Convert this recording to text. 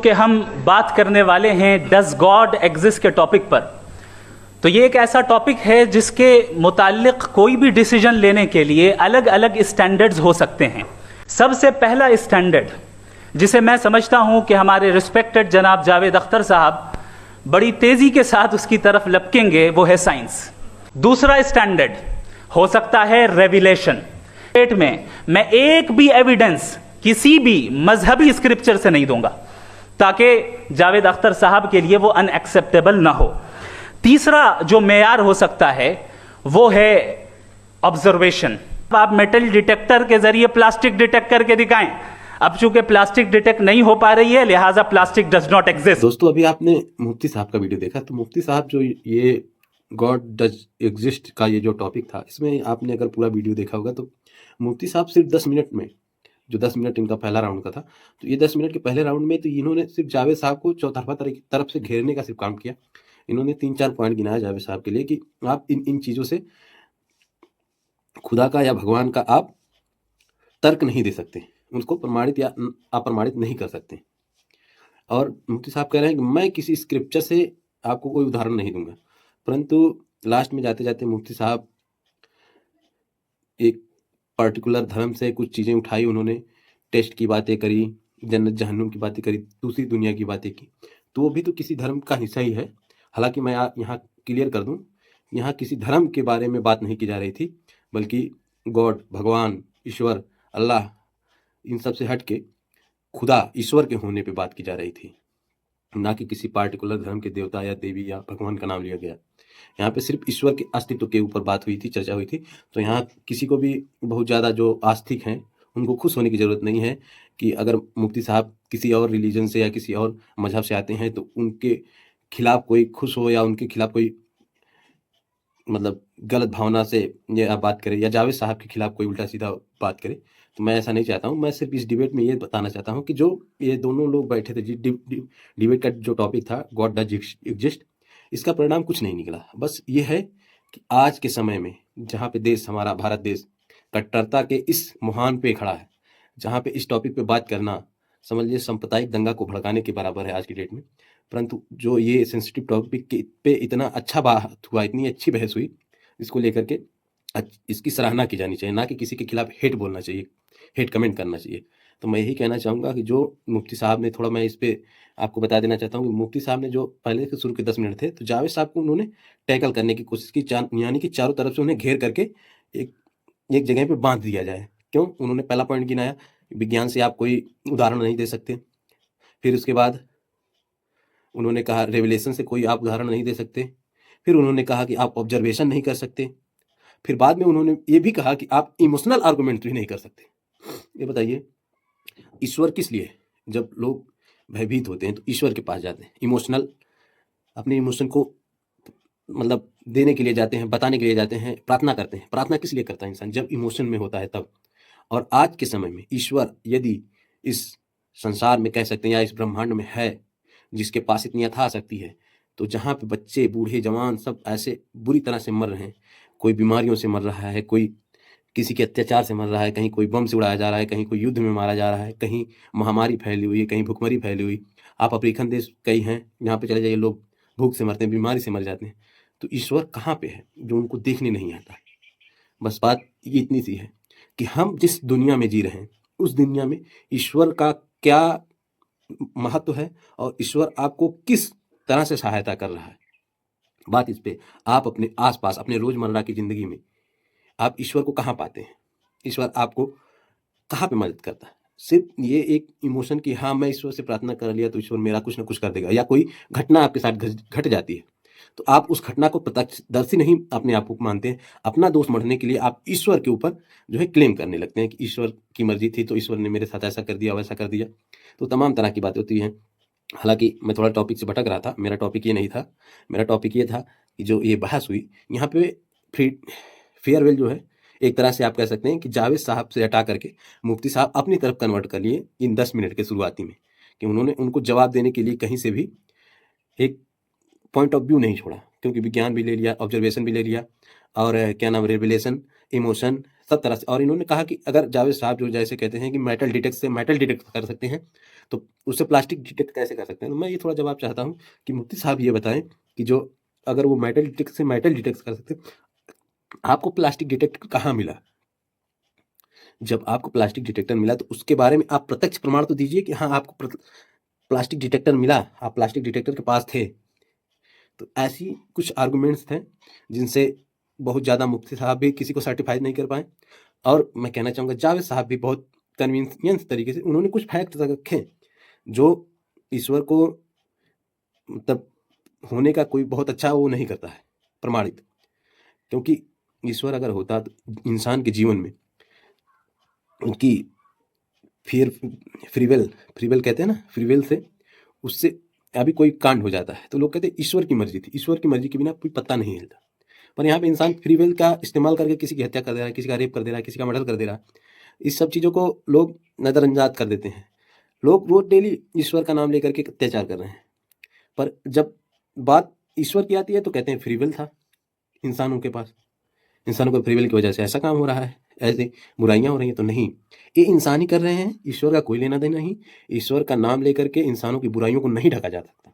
चूंकि हम बात करने वाले हैं डज गॉड एग्जिस्ट के टॉपिक पर, तो ये एक ऐसा टॉपिक है जिसके मुताल्लिक कोई भी डिसीजन लेने के लिए अलग अलग स्टैंडर्ड्स हो सकते हैं। सबसे पहला स्टैंडर्ड जिसे मैं समझता हूं कि हमारे रिस्पेक्टेड जनाब जावेद अख्तर साहब बड़ी तेजी के साथ उसकी तरफ लपकेंगे, वो है साइंस। दूसरा स्टैंडर्ड हो सकता है रेविलेशन। डेट में मैं एक भी एविडेंस किसी भी मजहबी स्क्रिप्चर से नहीं दूंगा ताकि जावेद अख्तर साहब के लिए वो अनएक्सेप्टेबल ना हो। तीसरा जो मेयार हो सकता है वो है ऑब्जर्वेशन। आप मेटल डिटेक्टर के जरिए प्लास्टिक डिटेक्ट करके दिखाएं। अब चूंकि प्लास्टिक डिटेक्ट नहीं हो पा रही है, लिहाजा प्लास्टिक डज नॉट एग्जिस्ट। दोस्तों, अभी आपने मुफ्ती साहब का वीडियो देखा, तो मुफ्ती साहब जो ये गॉड डज एग्जिस्ट का ये जो टॉपिक था, इसमें आपने अगर पूरा वीडियो देखा होगा तो मुफ्ती साहब सिर्फ 10 मिनट में, जो 10 मिनट इनका पहला राउंड का था, तो ये 10 मिनट के पहले राउंड में तो इन्होंने सिर्फ जावेद साहब को चौतरफा तरफ से घेरने का सिर्फ काम किया। इन्होंने 3-4 पॉइंट गिनाया जावेद साहब के लिए कि आप इन चीज़ों से खुदा का या भगवान का आप तर्क नहीं दे सकते, उनको प्रमाणित या अप्रमाणित नहीं कर सकते। और मुफ्ती साहब कह रहे हैं कि मैं किसी स्क्रिप्चर से आपको कोई उदाहरण नहीं दूंगा, परंतु लास्ट में जाते जाते मुफ्ती साहब एक पर्टिकुलर धर्म से कुछ चीज़ें उठाई, उन्होंने टेस्ट की बातें करी, जन्नत जहन्नुम की बातें करी, दूसरी दुनिया की बातें की, तो वो भी तो किसी धर्म का हिस्सा ही है। हालांकि मैं यहाँ क्लियर कर दूं, यहाँ किसी धर्म के बारे में बात नहीं की जा रही थी, बल्कि गॉड, भगवान, ईश्वर, अल्लाह, इन सब से हट के खुदा, ईश्वर के होने पे बात की जा रही थी, ना कि किसी पार्टिकुलर धर्म के देवता या देवी या भगवान का नाम लिया गया। यहाँ पे सिर्फ ईश्वर के अस्तित्व के ऊपर बात हुई थी, चर्चा हुई थी। तो यहाँ किसी को भी बहुत ज़्यादा जो आस्तिक हैं उनको खुश होने की ज़रूरत नहीं है कि अगर मुफ्ती साहब किसी और रिलीजन से या किसी और मजहब से आते हैं तो उनके खिलाफ कोई खुश हो या उनके खिलाफ कोई मतलब गलत भावना से या बात करे या जावेद साहब के खिलाफ कोई उल्टा सीधा बात करे, तो मैं ऐसा नहीं चाहता हूँ। मैं सिर्फ इस डिबेट में ये बताना चाहता हूँ कि जो ये दोनों लोग बैठे थे, डिबेट का जो टॉपिक था गॉड डज एग्जिस्ट, इसका परिणाम कुछ नहीं निकला। बस ये है कि आज के समय में जहाँ पे देश, हमारा भारत देश कट्टरता के इस मुहान पे खड़ा है, जहाँ पे इस टॉपिक पे बात करना समझ लीजिए सांप्रदायिक दंगा को भड़काने के बराबर है आज की डेट में। परंतु जो ये सेंसिटिव टॉपिक पे इतना अच्छा बात हुआ, इतनी अच्छी बहस हुई, इसको लेकर के इसकी सराहना की जानी चाहिए, ना कि किसी के खिलाफ हेट बोलना चाहिए, हेट कमेंट करना चाहिए। तो मैं यही कहना चाहूँगा कि जो मुफ्ती साहब ने, थोड़ा मैं इस पर आपको बता देना चाहता हूँ कि मुफ्ती साहब ने जो पहले के शुरू के 10 मिनट थे, तो जावेद साहब को उन्होंने टैकल करने की कोशिश की, यानी कि चारों तरफ से उन्हें घेर करके एक जगह पे बांध दिया जाए। क्यों? उन्होंने पहला पॉइंट गिनाया, विज्ञान से आप कोई उदाहरण नहीं दे सकते। फिर उसके बाद उन्होंने कहा रेवलेशन से कोई आप उदाहरण नहीं दे सकते। फिर उन्होंने कहा कि आप ऑब्जर्वेशन नहीं कर सकते। फिर बाद में उन्होंने ये भी कहा कि आप इमोशनल आर्गूमेंट भी नहीं कर सकते। ये बताइए, ईश्वर किस लिए? जब लोग भयभीत होते हैं तो ईश्वर के पास जाते हैं, इमोशनल, अपने इमोशन को मतलब देने के लिए जाते हैं, बताने के लिए जाते हैं, प्रार्थना करते हैं। प्रार्थना किस लिए करता है इंसान? जब इमोशन में होता है तब। और आज के समय में ईश्वर यदि इस संसार में कह सकते हैं या इस ब्रह्मांड में है, जिसके पास इतनी यथा शक्ति है, तो जहाँ पे बच्चे, बूढ़े, जवान सब ऐसे बुरी तरह से मर रहे हैं, कोई बीमारियों से मर रहा है, कोई किसी के अत्याचार से मर रहा है, कहीं कोई बम से उड़ाया जा रहा है, कहीं कोई युद्ध में मारा जा रहा है, कहीं महामारी फैली हुई है, कहीं भुखमरी फैली हुई। आप अफ्रीकन देश कई हैं, यहाँ पे चले जाइए, लोग भूख से मरते हैं, बीमारी से मर जाते हैं। तो ईश्वर कहाँ पे है जो उनको देखने नहीं आता? बस बात ये इतनी सी है कि हम जिस दुनिया में जी रहे हैं, उस दुनिया में ईश्वर का क्या महत्व है और ईश्वर आपको किस तरह से सहायता कर रहा है। बात इस पे, आप अपने आसपास, अपने रोजमर्रा की जिंदगी में आप ईश्वर को कहाँ पाते हैं? ईश्वर आपको कहाँ पे मदद करता है? सिर्फ ये एक इमोशन की हाँ मैं ईश्वर से प्रार्थना कर लिया तो ईश्वर मेरा कुछ ना कुछ कर देगा, या कोई घटना आपके साथ घट जाती है तो आप उस घटना को प्रत्यक्षदर्शी नहीं अपने आप को मानते हैं। अपना दोष मढ़ने के लिए आप ईश्वर के ऊपर जो है क्लेम करने लगते हैं कि ईश्वर की मर्जी थी तो ईश्वर ने मेरे साथ ऐसा कर दिया, वैसा कर दिया। तो तमाम तरह की बातें होती हैं। हालांकि मैं थोड़ा टॉपिक से भटक रहा था, मेरा टॉपिक ये नहीं था। मेरा टॉपिक ये था कि जो ये बहस हुई यहाँ पे फेयरवेल जो है, एक तरह से आप कह सकते हैं कि जावेद साहब से हटा करके मुफ्ती साहब अपनी तरफ कन्वर्ट कर लिए इन 10 मिनट के शुरुआती में, कि उन्होंने उनको जवाब देने के लिए कहीं से भी एक पॉइंट ऑफ व्यू नहीं छोड़ा, क्योंकि विज्ञान भी ले लिया, ऑब्जर्वेशन भी ले लिया, और क्या नाम, रेवलेशन, इमोशन, सब तरह से। और इन्होंने कहा कि अगर जावेद साहब जो जैसे कहते हैं कि मेटल डिटेक्ट से मेटल डिटेक्ट कर सकते हैं, तो उससे प्लास्टिक डिटेक्ट कैसे कर सकते हैं? तो मैं ये थोड़ा जवाब चाहता हूँ कि मुफ्ती साहब ये बताएं कि जो अगर वो मेटल डिटेक्ट से मेटल डिटेक्ट कर सकते, आपको प्लास्टिक डिटेक्टर कहाँ मिला? जब आपको प्लास्टिक डिटेक्टर मिला तो उसके बारे में आप प्रत्यक्ष प्रमाण तो दीजिए कि हाँ आपको प्लास्टिक डिटेक्टर मिला, आप प्लास्टिक डिटेक्टर के पास थे। तो ऐसी कुछ आर्गुमेंट्स थे जिनसे बहुत ज़्यादा मुफ्ती साहब भी किसी को सर्टिफाई नहीं कर पाए। और मैं कहना चाहूँगा जावेद साहब भी बहुत कन्वीनियंस तरीके से उन्होंने कुछ फैक्ट रखे जो ईश्वर को मतलब होने का कोई बहुत अच्छा वो नहीं करता है प्रमाणित। क्योंकि ईश्वर अगर होता तो इंसान के जीवन में उनकी फ्रीविल कहते हैं ना, फ्रीविल से उससे अभी कोई कांड हो जाता है तो लोग कहते हैं ईश्वर की मर्जी थी, ईश्वर की मर्जी के बिना कोई पत्ता नहीं हिलता। पर यहाँ पे इंसान फ्रीविल का इस्तेमाल करके किसी की हत्या कर दे रहा है, किसी का रेप कर दे रहा है, किसी का मर्डर कर दे रहा है। इस सब चीज़ों को लोग नज़रअंदाज कर देते हैं। लोग रोज डेली ईश्वर का नाम लेकर के अत्याचार कर रहे हैं, पर जब बात ईश्वर की आती है तो कहते हैं फ्रीविल था इंसानों के पास, इंसानों के फ्रीविल की वजह से ऐसा काम हो रहा है, ऐसे बुराइयां हो रही हैं। तो नहीं, ये इंसान ही कर रहे हैं, ईश्वर का कोई लेना देना नहीं। ईश्वर का नाम लेकर के इंसानों की बुराइयों को नहीं ढका जा सकता।